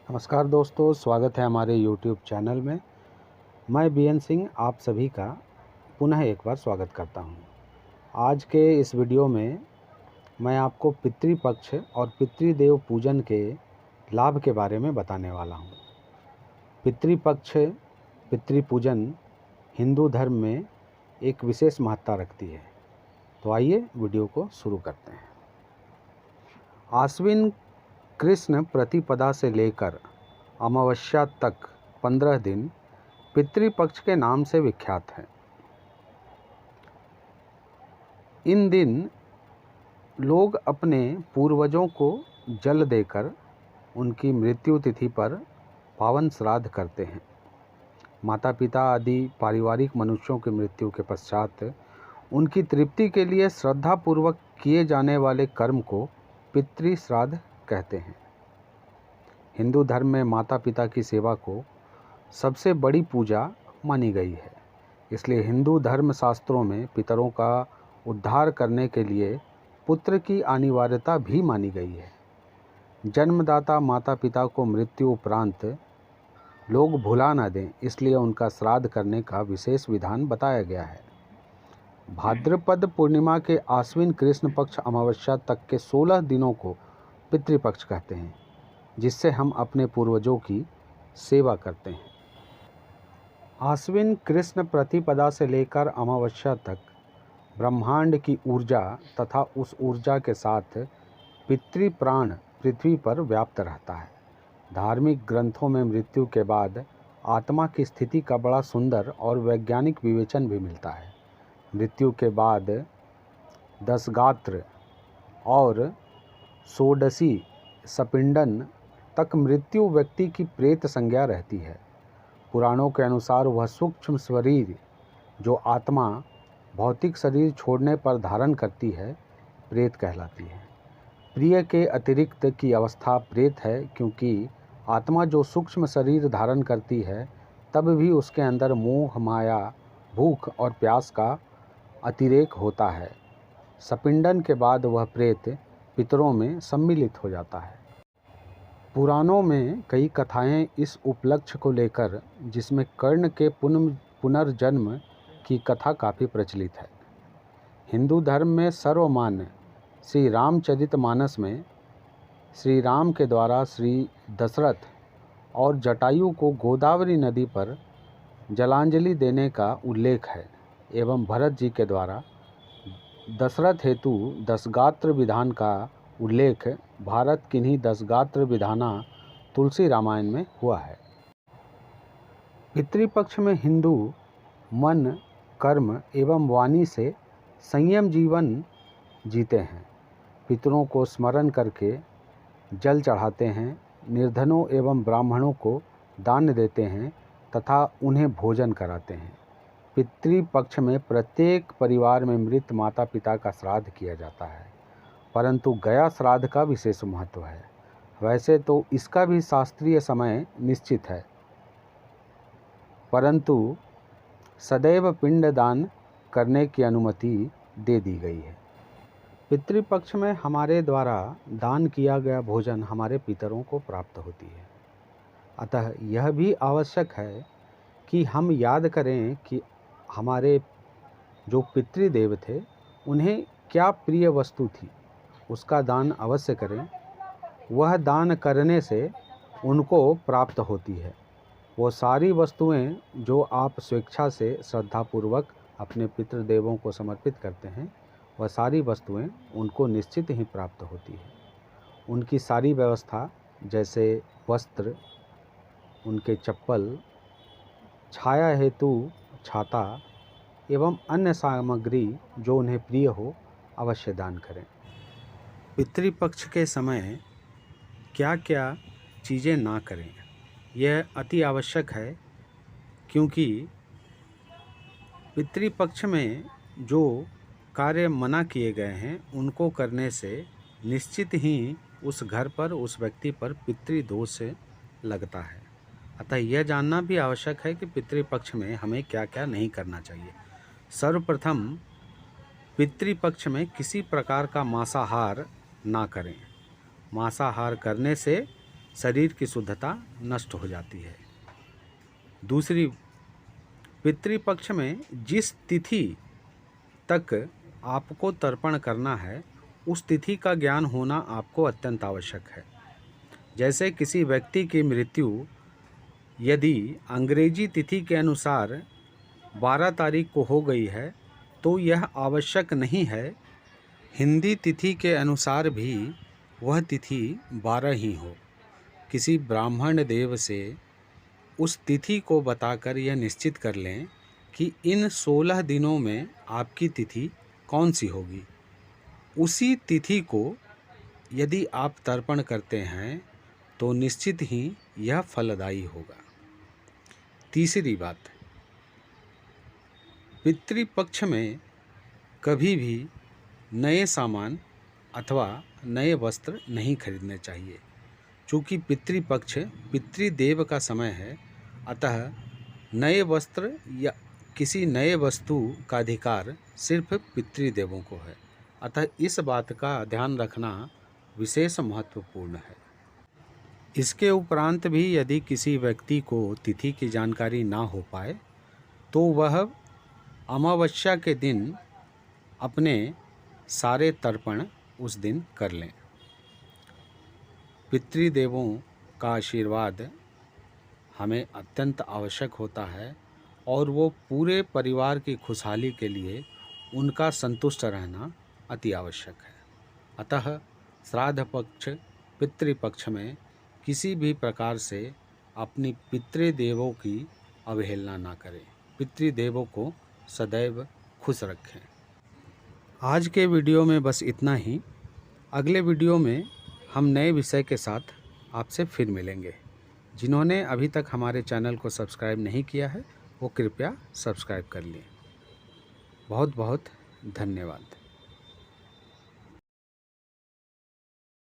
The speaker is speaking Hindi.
नमस्कार दोस्तों, स्वागत है हमारे YouTube चैनल में। मैं बीएन सिंह आप सभी का पुनः एक बार स्वागत करता हूं। आज के इस वीडियो में मैं आपको पितृपक्ष और पितृदेव पूजन के लाभ के बारे में बताने वाला हूं। पितृपक्ष पितृपूजन हिंदू धर्म में एक विशेष महत्ता रखती है। तो आइए वीडियो को शुरू करते हैं। आश्विन कृष्ण प्रतिपदा से लेकर अमावस्या तक 15 दिन पितृपक्ष के नाम से विख्यात है। इन दिन लोग अपने पूर्वजों को जल देकर उनकी मृत्यु तिथि पर पावन श्राद्ध करते हैं। माता पिता आदि पारिवारिक मनुष्यों की मृत्यु के पश्चात उनकी तृप्ति के लिए श्रद्धापूर्वक किए जाने वाले कर्म को पितृ श्राद्ध कहते हैं। हिंदू धर्म में माता पिता की सेवा को सबसे बड़ी पूजा मानी गई है। इसलिए हिंदू धर्म शास्त्रों में पितरों का उद्धार करने के लिए पुत्र की अनिवार्यता भी मानी गई है। जन्मदाता माता पिता को मृत्यु उपरांत लोग भुला न दें, इसलिए उनका श्राद्ध करने का विशेष विधान बताया गया है। भाद्रपद पूर्णिमा के आश्विन कृष्ण पक्ष अमावस्या तक के 16 दिनों को पितृपक्ष कहते हैं, जिससे हम अपने पूर्वजों की सेवा करते हैं। आश्विन कृष्ण प्रतिपदा से लेकर अमावस्या तक ब्रह्मांड की ऊर्जा तथा उस ऊर्जा के साथ पितृप्राण पृथ्वी पर व्याप्त रहता है। धार्मिक ग्रंथों में मृत्यु के बाद आत्मा की स्थिति का बड़ा सुंदर और वैज्ञानिक विवेचन भी मिलता है। मृत्यु के बाद दशगात्र और षोडशी सपिंडन तक मृत्यु व्यक्ति की प्रेत संज्ञा रहती है। पुराणों के अनुसार वह सूक्ष्म शरीर जो आत्मा भौतिक शरीर छोड़ने पर धारण करती है, प्रेत कहलाती है। प्रिय के अतिरिक्त की अवस्था प्रेत है, क्योंकि आत्मा जो सूक्ष्म शरीर धारण करती है तब भी उसके अंदर मोह माया भूख और प्यास का अतिरेक होता है। सपिंडन के बाद वह प्रेत पितरों में सम्मिलित हो जाता है। पुराणों में कई कथाएं इस उपलक्ष्य को लेकर, जिसमें कर्ण के पुनर्जन्म की कथा काफ़ी प्रचलित है। हिंदू धर्म में सर्वमान्य श्री रामचरितमानस में श्री राम के द्वारा श्री दशरथ और जटायु को गोदावरी नदी पर जलांजलि देने का उल्लेख है, एवं भरत जी के द्वारा दशरथ हेतु दशगात्र विधान का उल्लेख भारत किन्हीं दशगात्र विधाना तुलसी रामायण में हुआ है। पितृपक्ष में हिंदू मन, कर्म एवं वाणी से संयम जीवन जीते हैं। पितरों को स्मरण करके जल चढ़ाते हैं, निर्धनों एवं ब्राह्मणों को दान देते हैं तथा उन्हें भोजन कराते हैं। पितृपक्ष में प्रत्येक परिवार में मृत माता पिता का श्राद्ध किया जाता है, परंतु गया श्राद्ध का विशेष महत्व है। वैसे तो इसका भी शास्त्रीय समय निश्चित है, परंतु सदैव पिंडदान करने की अनुमति दे दी गई है। पितृपक्ष में हमारे द्वारा दान किया गया भोजन हमारे पितरों को प्राप्त होती है। अतः यह भी आवश्यक है कि हम याद करें कि हमारे जो पितृदेव थे उन्हें क्या प्रिय वस्तु थी, उसका दान अवश्य करें। वह दान करने से उनको प्राप्त होती है। वो सारी वस्तुएं जो आप स्वेच्छा से श्रद्धापूर्वक अपने पितृदेवों को समर्पित करते हैं, वह सारी वस्तुएं उनको निश्चित ही प्राप्त होती है। उनकी सारी व्यवस्था, जैसे वस्त्र, उनके चप्पल, छाया हेतु छाता एवं अन्य सामग्री जो उन्हें प्रिय हो, अवश्य दान करें। पितृपक्ष के समय क्या क्या चीज़ें ना करें, यह अति आवश्यक है, क्योंकि पितृपक्ष में जो कार्य मना किए गए हैं उनको करने से निश्चित ही उस घर पर, उस व्यक्ति पर पितृदोष लगता है। अतः यह जानना भी आवश्यक है कि पितृपक्ष में हमें क्या क्या नहीं करना चाहिए। सर्वप्रथम, पितृपक्ष में किसी प्रकार का मांसाहार ना करें। मांसाहार करने से शरीर की शुद्धता नष्ट हो जाती है। दूसरी, पितृपक्ष में जिस तिथि तक आपको तर्पण करना है उस तिथि का ज्ञान होना आपको अत्यंत आवश्यक है। जैसे किसी व्यक्ति की मृत्यु यदि अंग्रेजी तिथि के अनुसार 12 तारीख को हो गई है तो यह आवश्यक नहीं है हिंदी तिथि के अनुसार भी वह तिथि 12 ही हो। किसी ब्राह्मण देव से उस तिथि को बताकर यह निश्चित कर लें कि इन 16 दिनों में आपकी तिथि कौन सी होगी। उसी तिथि को यदि आप तर्पण करते हैं तो निश्चित ही यह फलदायी होगा। तीसरी बात, पितृपक्ष में कभी भी नए सामान अथवा नए वस्त्र नहीं खरीदने चाहिए। चूँकि पितृपक्ष पितृदेव का समय है, अतः नए वस्त्र या किसी नए वस्तु का अधिकार सिर्फ पितृदेवों को है। अतः इस बात का ध्यान रखना विशेष महत्वपूर्ण है। इसके उपरांत भी यदि किसी व्यक्ति को तिथि की जानकारी ना हो पाए तो वह अमावस्या के दिन अपने सारे तर्पण उस दिन कर लें। पितृदेवों का आशीर्वाद हमें अत्यंत आवश्यक होता है और वो पूरे परिवार की खुशहाली के लिए उनका संतुष्ट रहना अति आवश्यक है। अतः श्राद्ध पक्ष पितृपक्ष में किसी भी प्रकार से अपनी पितृदेवों की अवहेलना ना करें, पितृदेवों को सदैव खुश रखें। आज के वीडियो में बस इतना ही। अगले वीडियो में हम नए विषय के साथ आपसे फिर मिलेंगे। जिन्होंने अभी तक हमारे चैनल को सब्सक्राइब नहीं किया है वो कृपया सब्सक्राइब कर लें। बहुत बहुत धन्यवाद।